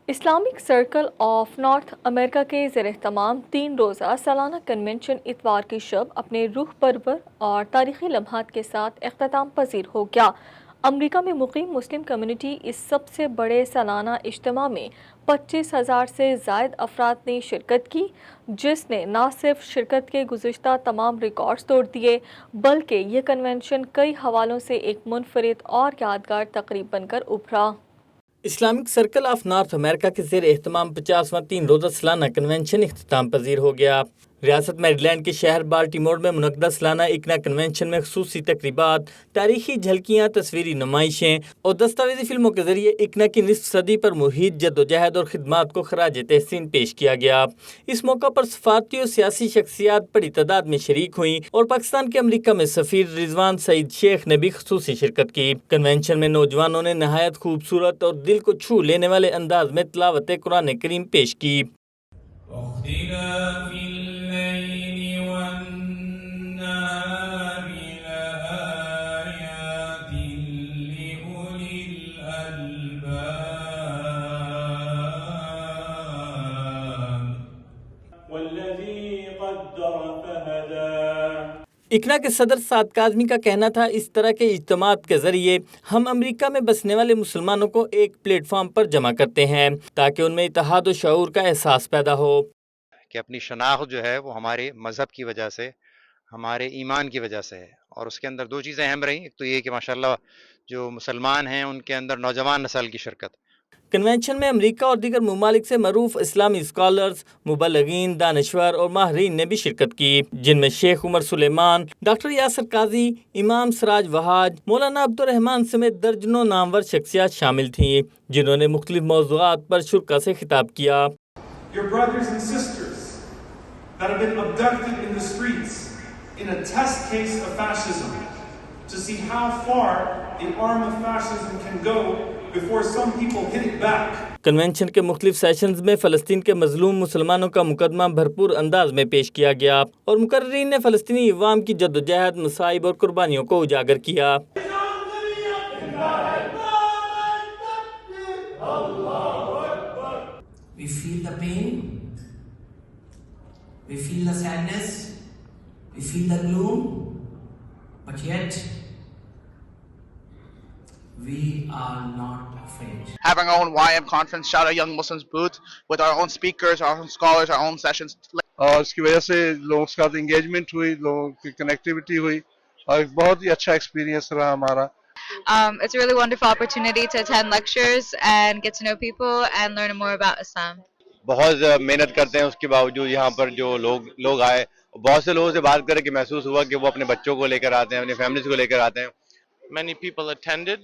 Islamic circle of north امریکہ کے زیر اہتمام 3 روزہ سالانہ کنونشن اتوار کی شب اپنے روح پرور اور تاریخی لمحات کے ساتھ اختتام پذیر ہو گیا۔ امریکہ میں مقیم مسلم کمیونٹی اس سب سے بڑے سالانہ اجتماع میں 25,000 سے زائد افراد نے شرکت کی، جس نے نہ صرف شرکت کے گزشتہ تمام ریکارڈز توڑ دیے بلکہ یہ کنونشن کئی حوالوں سے ایک منفرد اور یادگار تقریب بن کر ابھرا۔ اسلامک سرکل آف نارتھ امریکہ کے زیر اہتمام 50واں 3 روزہ سالانہ کنونشن اختتام پذیر ہو گیا۔ ریاست میری لینڈ کے شہر بالٹیمور میں منعقدہ سالانہ اکنا کنونشن میں خصوصی تقریبات، تاریخی جھلکیاں، تصویری نمائشیں اور دستاویزی فلموں کے ذریعے اکنا کی نصف صدی پر محیط جدوجہد اور خدمات کو خراج تحسین پیش کیا گیا۔ اس موقع پر سفارتی اور سیاسی شخصیات بڑی تعداد میں شریک ہوئیں اور پاکستان کے امریکہ میں سفیر رضوان سعید شیخ نے بھی خصوصی شرکت کی۔ کنونشن میں نوجوانوں نے نہایت خوبصورت اور دل کو چھو لینے والے انداز میں تلاوت قرآن کریم پیش کی۔ اکنا کے صدر سعد کاظمی کا کہنا تھا، اس طرح کے اجتماعات کے ذریعے ہم امریکہ میں بسنے والے مسلمانوں کو ایک پلیٹ فارم پر جمع کرتے ہیں تاکہ ان میں اتحاد و شعور کا احساس پیدا ہو۔ کہ اپنی شناخت جو ہے وہ ہمارے مذہب کی وجہ سے، ہمارے ایمان کی وجہ سے ہے، اور اس کے اندر 2 چیزیں اہم رہیں۔ ایک تو یہ کہ ماشاءاللہ جو مسلمان ہیں ان کے اندر نوجوان نسل کی شرکت۔ کنونشن میں امریکہ اور دیگر ممالک سے معروف اسلامی اسکالرز، مبلغین، دانشور اور ماہرین نے بھی شرکت کی، جن میں شیخ عمر سلیمان، ڈاکٹر یاسر قاضی، امام سراج وہاج، مولانا عبدالرحمان سمیت درجنوں نامور شخصیات شامل تھیں، جنہوں نے مختلف موضوعات پر شرکاء سے خطاب کیا۔ Your brothers and sisters that have been abducted in the streets in a test case of fascism to see how far the arm of fascism can go before some people hit it back. Convention کے مختلف sessions میں فلسطین کے مظلوم مسلمانوں کا مقدمہ بھرپور انداز میں پیش کیا گیا اور مقررین نے فلسطینی عوام کی جدوجہد، مصائب اور قربانیوں کو اجاگر کیا۔ We feel the pain, we feel the sadness, we feel the gloom, but yet we are not afraid. Having our own YM conference, shout out Young Muslims booth with our own speakers, our own scholars, our own sessions. اور اس کی وجہ سے لوگوں کے ساتھ engagement ہوئی، لوگوں کی کنیکٹیوٹی ہوئی اور ایک بہت ہی اچھا ایکسپیرینس رہا ہمارا۔ It's a really wonderful opportunity to attend lectures and get to know people and learn more about Islam. بہت محنت کرتے ہیں، اس کے باوجود یہاں پر جو لوگ آئے، بہت سے لوگوں سے بات کر کے محسوس ہوا کہ وہ اپنے بچوں کو لے کر آتے ہیں، اپنی فیملیز کو لے کر آتے ہیں۔ Many people attended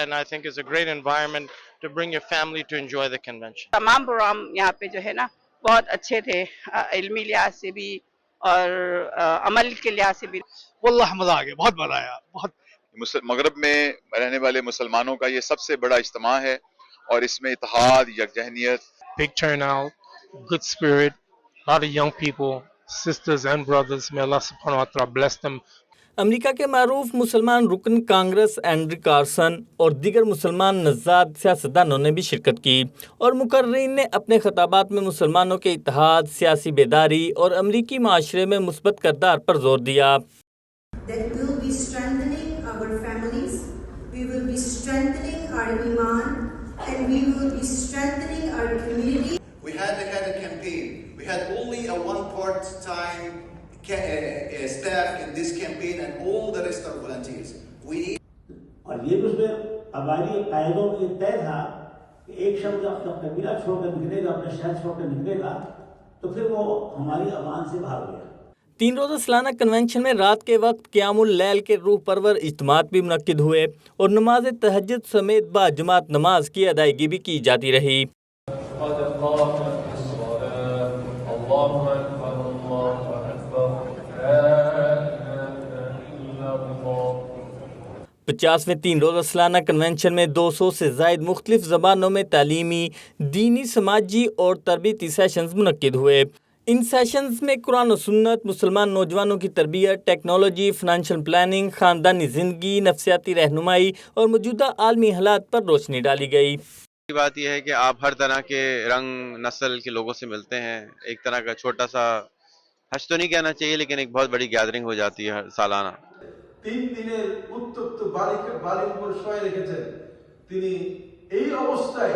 and I think it's a great environment to bring your family to enjoy the convention. تمام پروگرام یہاں پہ جو ہے نا بہت اچھے تھے، علمی لحاظ سے بھی اور عمل کے لحاظ سے بھی۔ واللہ مزہ آ گیا، بہت مزہ آیا، بہت۔ مغرب میں رہنے والے مسلمانوں کا یہ سب سے بڑا اجتماع ہے اور اس میں اتحاد، یکجہتیت۔ Big turnout, good spirit, a lot of young people, sisters and brothers. May Allah subhanahu wa ta'ala bless them. امریکہ کے معروف مسلمان رکن کانگریس اینڈری کارسن اور دیگر مسلمان نژاد سیاستدانوں نے بھی شرکت کی اور مقررین نے اپنے خطابات میں مسلمانوں کے اتحاد، سیاسی بیداری اور امریکی معاشرے میں مثبت کردار پر زور دیا۔ That we will be strengthening our families, we will be strengthening our iman, and we will be strengthening our community. We had a campaign. We had only a one part-time staff in this campaign and all the rest are volunteers. We need اور یہ بھی اس میں ہماری قائدوں میں یہ طے تھا کہ ایک شخص اپنا قبیلہ چھوڑ کر نکلے گا، اپنا شہر چھوڑ کر نکلے گا تو پھر وہ ہماری عوام سے بھاگ گیا۔ 3 روزہ سالانہ کنونشن میں رات کے وقت قیام اللیل کے روح پرور اجتماعات بھی منعقد ہوئے اور نماز تہجد سمیت با جماعت نماز کی ادائیگی بھی کی جاتی رہی۔ 50ویں 3 روزہ سالانہ کنونشن میں 200 سے زائد مختلف زبانوں میں تعلیمی، دینی، سماجی اور تربیتی سیشنز منعقد ہوئے۔ ان سیشنز میں قرآن و سنت، مسلمان نوجوانوں کی تربیت، ٹیکنالوجی، فنانشل پلاننگ، خاندانی زندگی، نفسیاتی رہنمائی اور موجودہ عالمی حالات پر روشنی ڈالی گئی۔ بات یہ ہے کہ آپ ہر طرح کے رنگ نسل کے لوگوں سے ملتے ہیں. ایک طرح کا چھوٹا سا حج تو نہیں کہنا چاہیے لیکن ایک بہت بڑی گیدرنگ ہو جاتی ہے سالانہ. 3 দিনের উত্তপ্ত বালির উপর শোয় রেখেছেন তিনি. এই অবস্থায়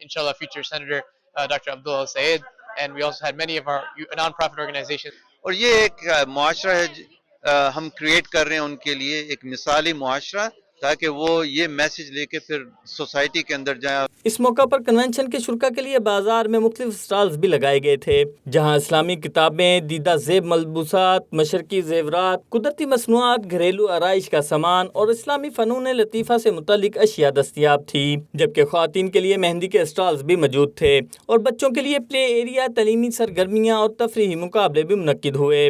Inshallah, future Senator Dr. Abdul Sayed, and we also had many of our non-profit organizations. اور یہ ایک معاشرہ ہے ہم کریٹ کر رہے ہیں ان کے لیے ایک مثالی معاشرہ تاکہ وہ یہ میسج لے کے پھر سوسائٹی کے اندر جائیں. اس موقع پر کنونشن کے شرکا کے لیے بازار میں مختلف اسٹالز بھی لگائے گئے تھے جہاں اسلامی کتابیں، دیدہ زیب ملبوسات، مشرقی زیورات، قدرتی مصنوعات، گھریلو آرائش کا سامان اور اسلامی فنون لطیفہ سے متعلق اشیاء دستیاب تھی. جبکہ خواتین کے لیے مہندی کے اسٹالز بھی موجود تھے اور بچوں کے لیے پلے ایریا، تعلیمی سرگرمیاں اور تفریحی مقابلے بھی منعقد ہوئے.